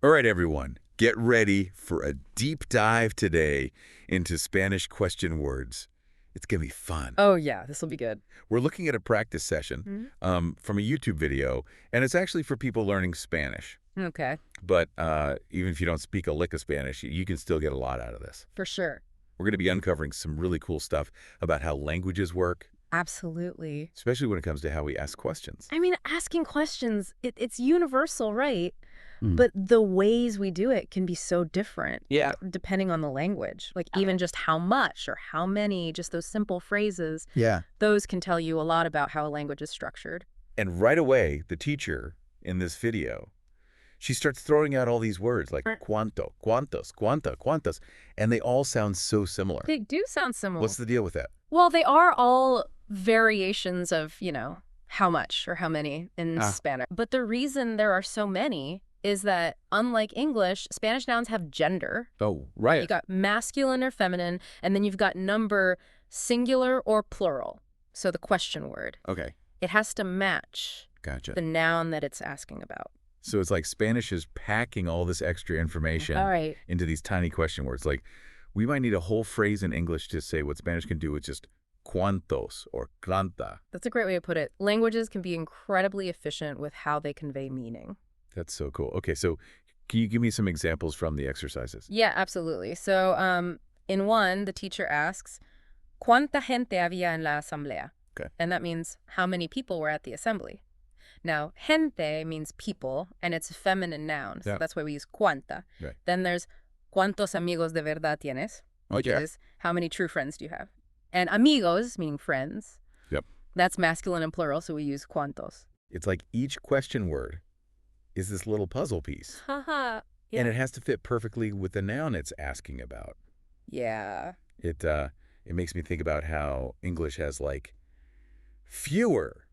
All right, everyone, get ready for a deep dive today into Spanish question words. It's going to be fun. Oh, yeah, this will be good. We're looking at a practice session Mhm. from a YouTube video, and it's actually for people learning Spanish. Okay, But even if you don't speak a lick of Spanish, you can still get a lot out of this. for sure. We're going to be uncovering some really cool stuff about how languages work, Absolutely. especially when it comes to how we ask questions. I mean, asking questions, it's universal, right? Mm. But the ways we do it can be so different. Yeah. Depending on the language. Like even just how much or how many, just those simple phrases, Yeah. those can tell you a lot about how a language is structured. And right away, the teacher in this video, she starts throwing out all these words like cuánto, cuántos, cuánta, cuántas, and they all sound so similar. They do sound similar. What's the deal with that? Well, they are all variations of, how much or how many in Ah. Spanish. But the reason there are so many is that, unlike English, Spanish nouns have gender. Oh, You right. got masculine or feminine, and then you've got number singular or plural. So the question word. Okay, It has to match gotcha. the noun that it's asking about. So it's like Spanish is packing all this extra information All right. into these tiny question words. Like we might need a whole phrase in English to say what Spanish can do with just cuántos or cuánta. That's a great way to put it. Languages can be incredibly efficient with how they convey meaning. That's so cool. Okay, so can you give me some examples from the exercises? Yeah, absolutely. So in one, the teacher asks, ¿Cuánta gente había en la asamblea? Okay. And that means how many people were at the assembly. Now, gente means people, and it's a feminine noun, so Yeah. that's why we use cuánta. Right. Then there's ¿Cuántos amigos de verdad tienes? Which is how many true friends do you have? And amigos, meaning friends. Yep. That's masculine and plural, so we use cuántos. It's like each question word is this little puzzle piece. Haha. And it has to fit perfectly with the noun it's asking about. Yeah. It makes me think about how English has like fewer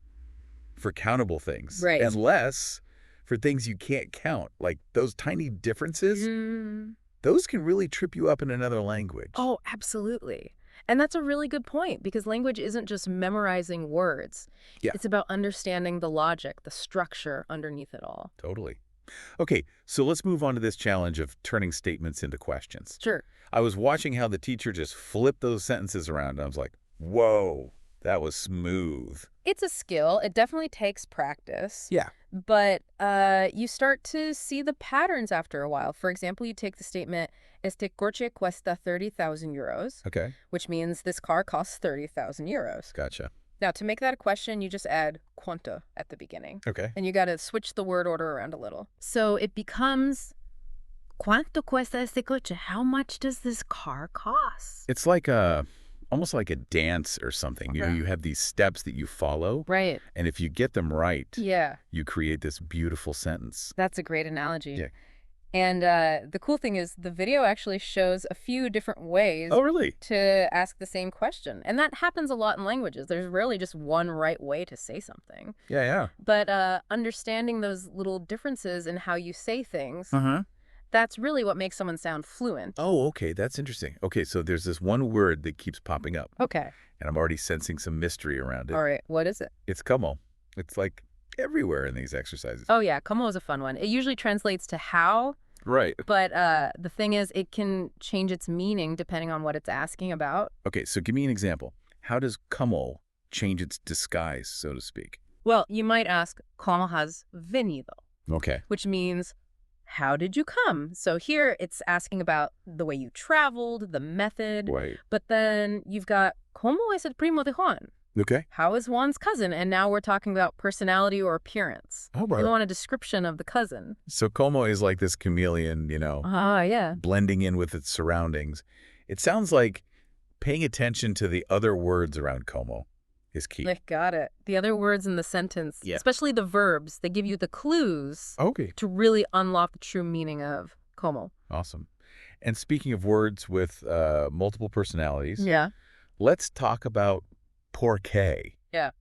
for countable things Right. and less for things you can't count. Like those tiny differences, those can really trip you up in another language. Oh, absolutely. And that's a really good point because language isn't just memorizing words. Yeah. It's about understanding the logic, the structure underneath it all. Totally. Okay, so let's move on to this challenge of turning statements into questions. Sure. I was watching how the teacher just flipped those sentences around, and I was like, whoa, that was smooth. It's a skill. It definitely takes practice. Yeah. But you start to see the patterns after a while. For example, you take the statement, este coche cuesta 30,000 euros, Okay, which means this car costs 30,000 euros. gotcha. Now, to make that a question, you just add cuánto at the beginning. Okay. And you got to switch the word order around a little. So it becomes, ¿Cuánto cuesta este coche? How much does this car cost? It's like almost like a dance or something. You know, you have these steps that you follow, Right. and if you get them right, Yeah, you create this beautiful sentence. that's a great analogy. Yeah. And the cool thing is the video actually shows a few different ways Oh, really? to ask the same question. And that happens a lot in languages. There's rarely just one right way to say something. Yeah. But understanding those little differences in how you say things, Uh-huh. that's really what makes someone sound fluent. Oh, okay, that's interesting. Okay, so there's this one word that keeps popping up, Okay. and I'm already sensing some mystery around it. All right. What is it? It's como. It's like everywhere in these exercises. Oh, yeah. Como is a fun one. It usually translates to how, Right. but the thing is it can change its meaning depending on what it's asking about. Okay, so give me an example. How does como change its disguise, so to speak? Well, you might ask, ¿Cómo has venido? Okay. Which means, how did you come? So here it's asking about the way you traveled, the method. Right. But then you've got, ¿Cómo es el primo de Juan? Okay. How is Juan's cousin? And now we're talking about personality or appearance. Oh, You want a description of the cousin. So como is like this chameleon, Ah, yeah. blending in with its surroundings. It sounds like paying attention to the other words around como is key. Got it. The other words in the sentence, Yeah. especially the verbs, they give you the clues Okay. to really unlock the true meaning of como. Awesome. And speaking of words with multiple personalities, Yeah. let's talk about porque. Yeah.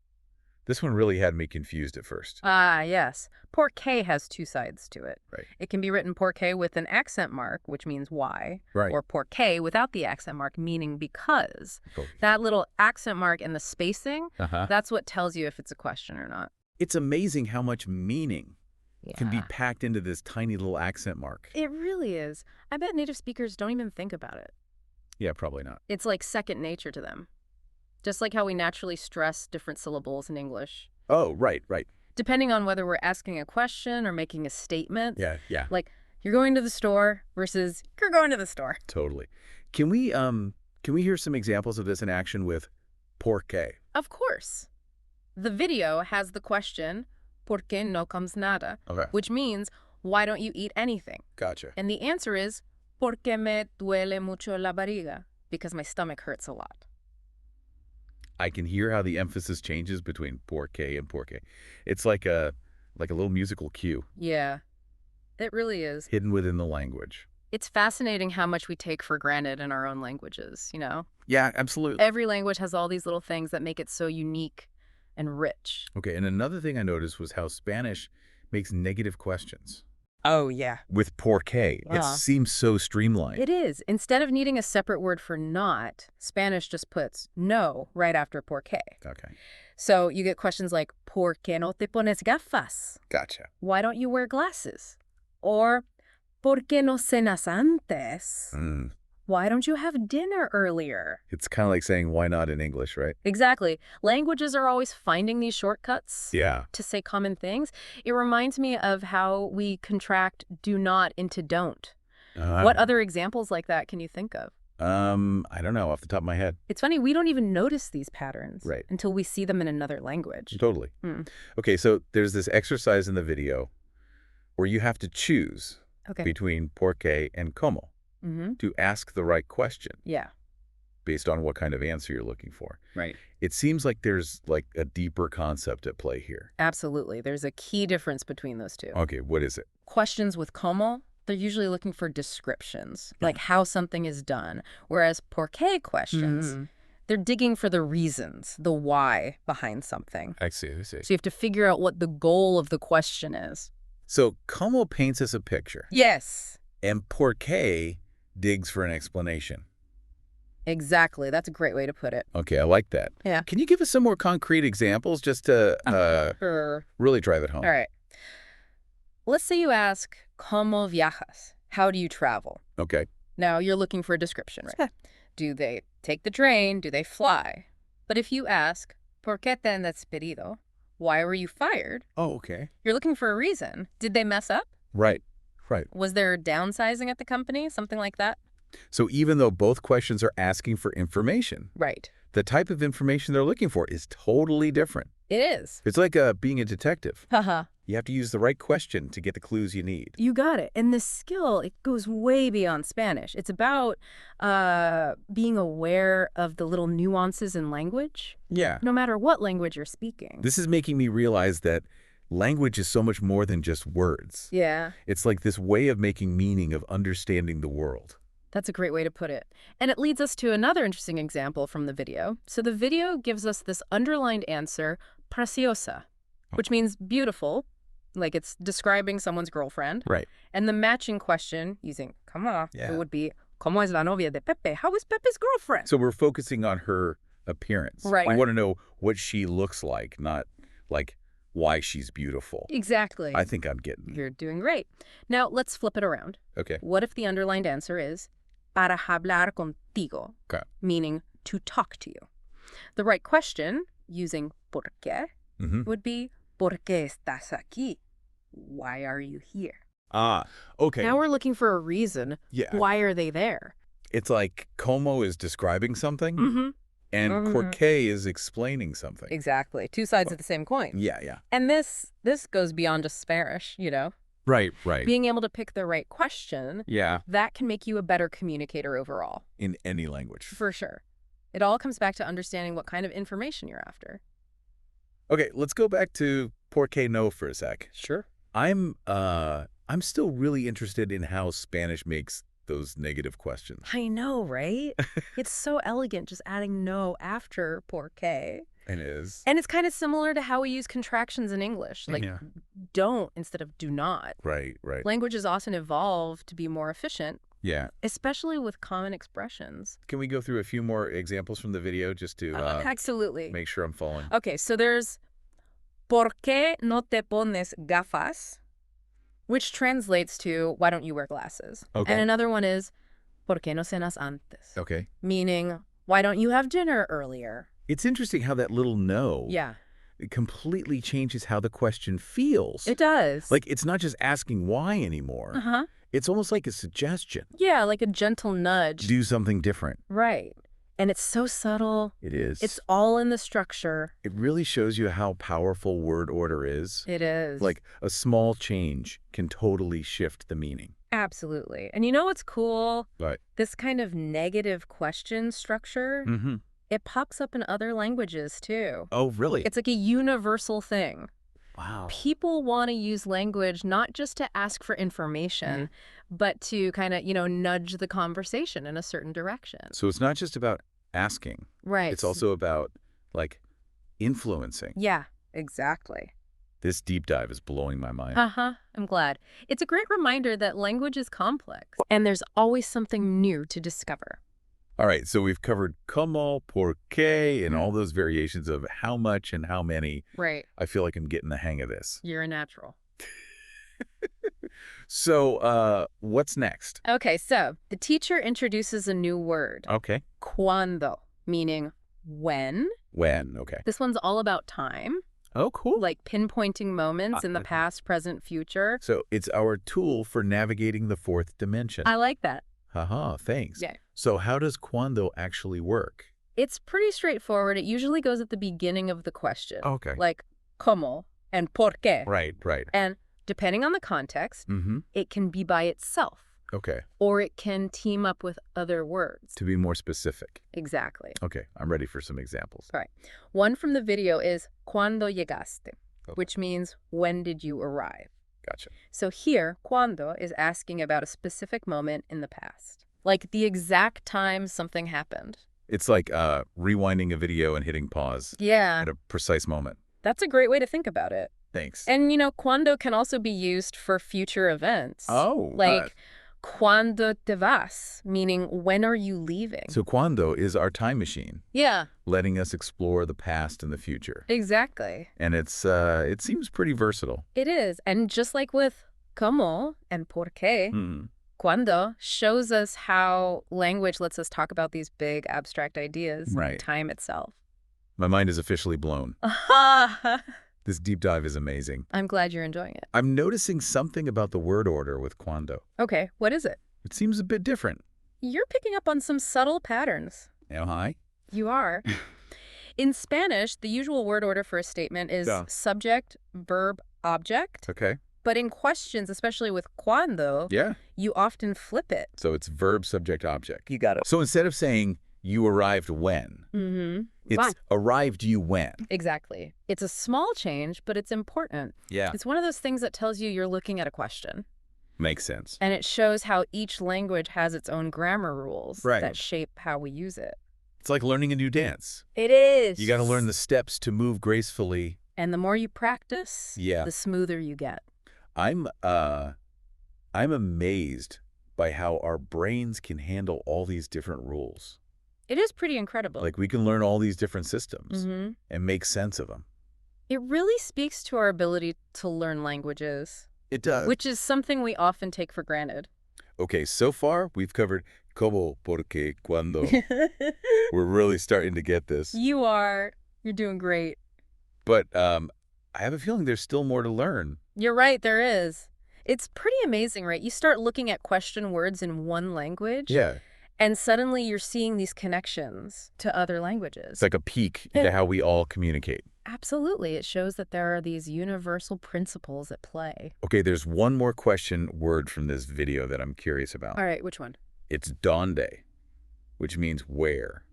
This one really had me confused at first. Ah, yes. Porque has two sides to it. Right. It can be written porque with an accent mark, which means why, Right. or porque without the accent mark, meaning because. Okay. That little accent mark and the spacing, Uh-huh. that's what tells you if it's a question or not. It's amazing how much meaning can be Yeah. packed into this tiny little accent mark. It really is. I bet native speakers don't even think about it. Yeah, probably not. It's like second nature to them. Just like how we naturally stress different syllables in English. Oh, right, right. Depending on whether we're asking a question or making a statement. Yeah, yeah, Like, you're going to the store versus you're going to the store. totally. Can we hear some examples of this in action with por qué? Of course. The video has the question, ¿Por qué no comes nada? Okay, Which means, why don't you eat anything? gotcha. And the answer is, porque me duele mucho la barriga, because my stomach hurts a lot. I can hear how the emphasis changes between por qué and por qué. It's like a little musical cue Yeah, it really is. hidden within the language. It's fascinating how much we take for granted in our own languages, you know? Yeah, absolutely. Every language has all these little things that make it so unique and rich. Okay, and another thing I noticed was how Spanish makes negative questions. Oh, yeah. With por qué, it seems so streamlined. It is. Instead of needing a separate word for not, Spanish just puts no right after por qué. Okay, So you get questions like, ¿Por qué no te pones gafas? gotcha. Why don't you wear glasses? Or, ¿Por qué no cenas antes? Why don't you have dinner earlier? It's kind of like saying why not in English, right? Exactly. Languages are always finding these shortcuts Yeah. to say common things. It reminds me of how we contract do not into don't. What other examples like that can you think of? I don't know off the top of my head. It's funny, we don't even notice these patterns Right. until we see them in another language. Totally. Hmm. Okay, so there's this exercise in the video where you have to choose Okay. between por qué and cómo Mm-hmm. to ask the right question Yeah. based on what kind of answer you're looking for. Right. It seems like there's like a deeper concept at play here. Absolutely. There's a key difference between those two. Okay, what is it? Questions with como, they're usually looking for descriptions, like how something is done. Whereas por qué questions, they're digging for the reasons, the why behind something. I see. So you have to figure out what the goal of the question is. So cómo paints us a picture, Yes. and por qué digs for an explanation. Exactly. That's a great way to put it. Okay, I like that. Yeah. Can you give us some more concrete examples just to Sure. really drive it home? All right. Let's say you ask, ¿Cómo viajas? How do you travel? Okay. Now, you're looking for a description, right? Do they take the train? Do they fly? But if you ask, ¿Por qué te han despedido? Why were you fired? Oh, okay. You're looking for a reason. Did they mess up? Right, right. Was there downsizing at the company? Something like that? So even though both questions are asking for information, Right. the type of information they're looking for is totally different. It is. It's like being a detective. Haha. You have to use the right question to get the clues you need. You got it. And this skill, it goes way beyond Spanish. It's about being aware of the little nuances in language, Yeah. no matter what language you're speaking. This is making me realize that language is so much more than just words. Yeah, It's like this way of making meaning, of understanding the world. that's a great way to put it. And it leads us to another interesting example from the video. So the video gives us this underlined answer, preciosa, which means beautiful, like it's describing someone's girlfriend. Right. And the matching question, using como, Yeah. it would be, ¿Cómo es la novia de Pepe? How is Pepe's girlfriend? So we're focusing on her appearance. Right. We want to know what she looks like, not like why she's beautiful. Exactly. I think I'm getting it. You're doing great. Now, let's flip it around. Okay. What if the underlined answer is para hablar contigo, Okay. meaning to talk to you? The right question, using por qué, would be ¿Por qué estás aquí? Why are you here? Ah, okay. Now we're looking for a reason. Yeah. Why are they there? It's like como is describing something Mm-hmm. and por qué is explaining something. Exactly. Two sides of the same coin. Yeah, yeah. And this goes beyond just Spanish, you know? Right, right. Being able to pick the right question, Yeah, that can make you a better communicator overall. in any language. For sure. It all comes back to understanding what kind of information you're after. Okay, let's go back to por qué no for a sec. Sure. I'm still really interested in how Spanish makes those negative questions. I know, right? It's so elegant just adding no after por qué. It is. And it's kind of similar to how we use contractions in English, like Yeah. don't instead of do not. Right, right. Languages often evolve to be more efficient, Yeah. especially with common expressions. Can we go through a few more examples from the video just to Absolutely. make sure I'm following? Okay, so there's ¿Por qué no te pones gafas? which translates to, why don't you wear glasses? Okay. And another one is, ¿por qué no cenas antes? Okay. Meaning, why don't you have dinner earlier? It's interesting how that little no Yeah, it completely changes how the question feels. it does. Like, it's not just asking why anymore. Uh-huh. It's almost like a suggestion. Yeah, like a gentle nudge. Do something different. Right. And it's so subtle. It is. It's all in the structure. It really shows you how powerful word order is. It is. Like, a small change can totally shift the meaning. Absolutely. And you know what's cool? Right. This kind of negative question structure, Mm-hmm. it pops up in other languages too. Oh, really? It's like a universal thing. Wow. People want to use language not just to ask for information, but to kind of, nudge the conversation in a certain direction. So it's not just about asking. Right. It's also about, like, influencing. Yeah, exactly. This deep dive is blowing my mind. Uh-huh. I'm glad. It's a great reminder that language is complex, and there's always something new to discover. All right, so we've covered como, por qué, and all those variations of how much and how many. Right. I feel like I'm getting the hang of this. You're a natural. So, what's next? Okay, so the teacher introduces a new word, Okay. cuando, meaning when. When, okay. This one's all about time, Oh, cool. like pinpointing moments in the past, present, future. So it's our tool for navigating the fourth dimension. I like that. Haha, thanks. Yeah. So how does cuando actually work? It's pretty straightforward. It usually goes at the beginning of the question. Okay. Like como and por qué. Right. And depending on the context, Mm-hmm. it can be by itself, Okay. or it can team up with other words. To be more specific. Exactly. Okay, I'm ready for some examples. All right. One from the video is cuando llegaste, Okay. which means when did you arrive? Gotcha. So here, cuando is asking about a specific moment in the past, like the exact time something happened. It's like rewinding a video and hitting pause Yeah, at a precise moment. that's a great way to think about it. Thanks. And, cuando can also be used for future events. Oh. Like, cuando te vas, meaning when are you leaving? So cuando is our time machine, Yeah, letting us explore the past and the future. exactly. And it seems pretty versatile. It is. And just like with como and por qué, Hmm. cuando shows us how language lets us talk about these big abstract ideas, Right. time itself. My mind is officially blown. I'm This deep dive is amazing. glad you're enjoying it. I'm noticing something about the word order with cuando. Okay, what is it? It seems a bit different. You're picking up on some subtle patterns. Am I? You are. In Spanish, the usual word order for a statement is Yeah. subject, verb, object. Okay. But in questions, especially with cuando, Yeah. you often flip it. So it's verb, subject, object. You got it. So instead of saying you arrived when, Mm-hmm. it's arrived you when. Exactly. It's a small change, but it's important. Yeah. It's one of those things that tells you you're looking at a question. Makes sense. And it shows how each language has its own grammar rules Right. that shape how we use it. It's like learning a new dance. It is. You got to learn the steps to move gracefully. And the more you practice, Yeah. the smoother you get. I'm amazed by how our brains can handle all these different rules. It is pretty incredible. Like we can learn all these different systems Mm-hmm. and make sense of them. It really speaks to our ability to learn languages, It does. which is something we often take for granted. Okay, so far we've covered como, por qué, cuando. We're really starting to get this. You are. You're doing great. But I have a feeling there's still more to learn. You're right, there is. It's pretty amazing, right? You start looking at question words in one language, Yeah. and suddenly you're seeing these connections to other languages. It's like a peek into how we all communicate. Absolutely. It shows that there are these universal principles at play. Okay, there's one more question word from this video that I'm curious about. All right, which one? It's donde, which means where.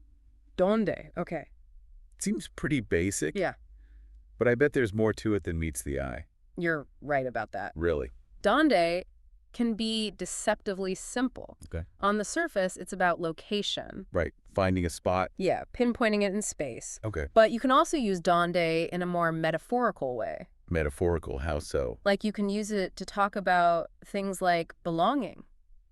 Donde. Okay. It seems pretty basic. Yeah, But I bet there's more to it than meets the eye. you're right about that. Really. Donde can be deceptively simple. Okay. On the surface, it's about location. Right. Finding a spot. Yeah, pinpointing it in space. Okay. But you can also use donde in a more metaphorical way. Metaphorical. How so? Like you can use it to talk about things like belonging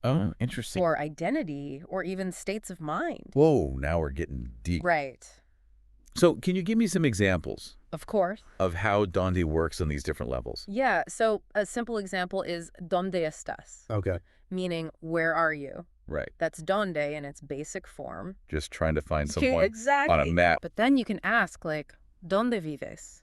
Oh, interesting. or identity or even states of mind. Whoa, now we're getting deep. Right. So can you give me some examples? Of course. of how donde works on these different levels. Yeah, so a simple example is ¿Dónde estás? Okay. Meaning, where are you? Right. That's donde in its basic form. Just trying to find someone Exactly. on a map. But then you can ask, like, ¿Dónde vives?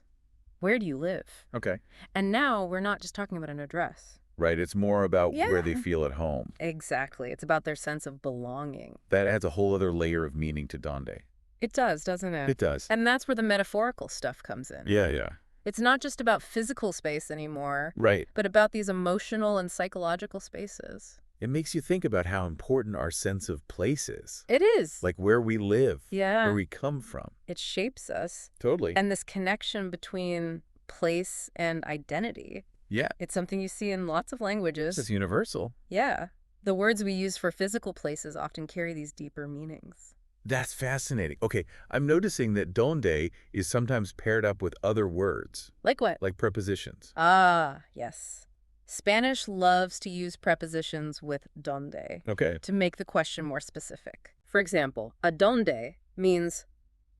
Where do you live? Okay. And now we're not just talking about an address. Right. It's more about where they Yeah. feel at home. Exactly. It's about their sense of belonging. That adds a whole other layer of meaning to donde. It does, doesn't it? It does. And that's where the metaphorical stuff comes in. Yeah, yeah. It's not just about physical space anymore, Right. but about these emotional and psychological spaces. It makes you think about how important our sense of place is. It is. Like where we live. Yeah. Where we come from. It shapes us. Totally. And this connection between place and identity. Yeah. It's something you see in lots of languages. It's universal. Yeah. The words we use for physical places often carry these deeper meanings. That's fascinating. Okay, I'm noticing that donde is sometimes paired up with other words, Like what? like prepositions. Ah, yes. Spanish loves to use prepositions with donde Okay. to make the question more specific. For example, a donde means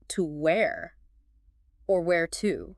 to where or where to.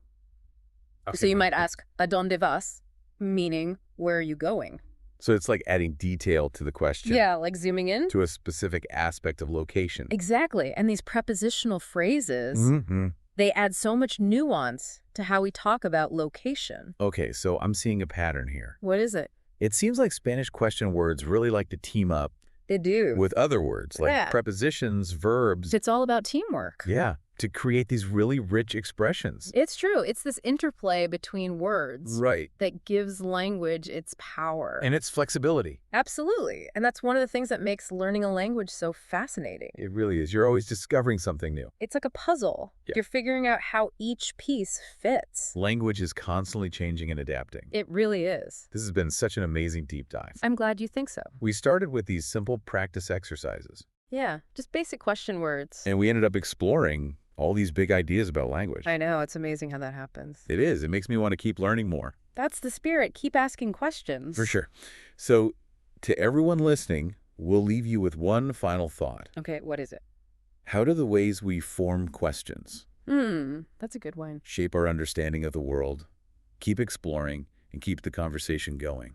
So you might ask, ¿A dónde vas? Meaning, where are you going? So it's like adding detail to the question. Yeah, like zooming in. To a specific aspect of location. Exactly. And these prepositional phrases, Mm-hmm. they add so much nuance to how we talk about location. Okay, so I'm seeing a pattern here. What is it? It seems like Spanish question words really like to team up They do. with other words, like Yeah. prepositions, verbs. It's all about teamwork. Yeah, to create these really rich expressions. It's true. It's this interplay between words Right. that gives language its power. And its flexibility. Absolutely. And that's one of the things that makes learning a language so fascinating. It really is. You're always discovering something new. It's like a puzzle. Yeah. You're figuring out how each piece fits. Language is constantly changing and adapting. It really is. This has been such an amazing deep dive. I'm glad you think so. We started with these simple practice exercises, Yeah, just basic question words. and we ended up exploring all these big ideas about language. I know, it's amazing how that happens. It is. It makes me want to keep learning more. That's the spirit. Keep asking questions. For sure. So, to everyone listening, we'll leave you with one final thought. Okay, what is it? How do the ways we form questions That's a good one. shape our understanding of the world, keep exploring, and keep the conversation going?